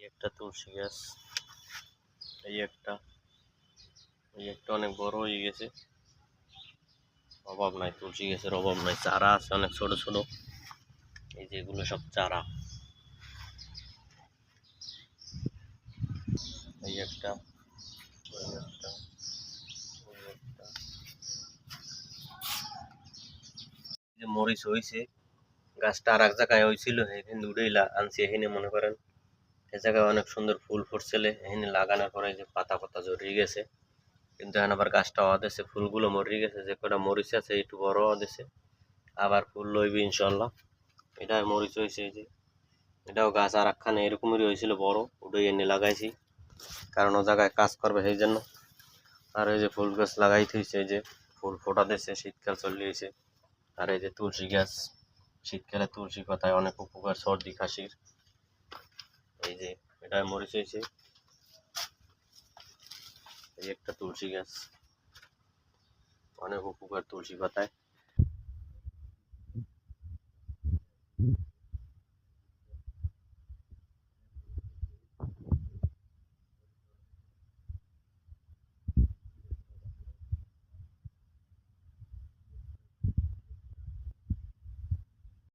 একটা তুলসী গাছ, এই একটা অনেক বড় হয়ে গেছে। অভাব নাই, তুলসী গাছের অভাব নাই। চারা আছে অনেক ছোট ছোট, এই যে এগুলো সব চারা। এই একটা, যে মরিচ হয়েছে, গাছটা আর এক জায়গায় হয়েছিল, এখানে উড়েই আনছি। এখানে মনে করেন এ জায়গায় অনেক সুন্দর ফুল ফুটছিল, এখানে লাগানোর পরে যে পাতা পাতা জড়িয়ে গেছে, কিন্তু এখন আবার গাছটা হওয়াতেছে, ফুলগুলো মরিয়ে গেছে। যে কটা মরিচ আছে একটু বড় হওয়াতেছে, আবার ফুল লইবে ইনশাল্লাহ। এটা মরিচ হয়েছে, এই যে এটাও গাছ আর একখানে এরকমেরই হয়েছিল বড়, ওটাই এনে লাগাইছি, কারণ ও জায়গায় কাজ করবে সেই জন্য। আর এই যে ফুল গাছ লাগাইতে হয়েছে, এই যে ফুল ফোটা দিচ্ছে, শীতকাল চলে এসে। আর এই যে তুলসী গাছ, শীতকালে তুলসী পাতায় অনেক উপকার সর্দি কাশির। এই যে এটা মরিচ হয়েছে, এই একটা তুলসী গাছ, অনেক উপকার তুলসী পাতায়।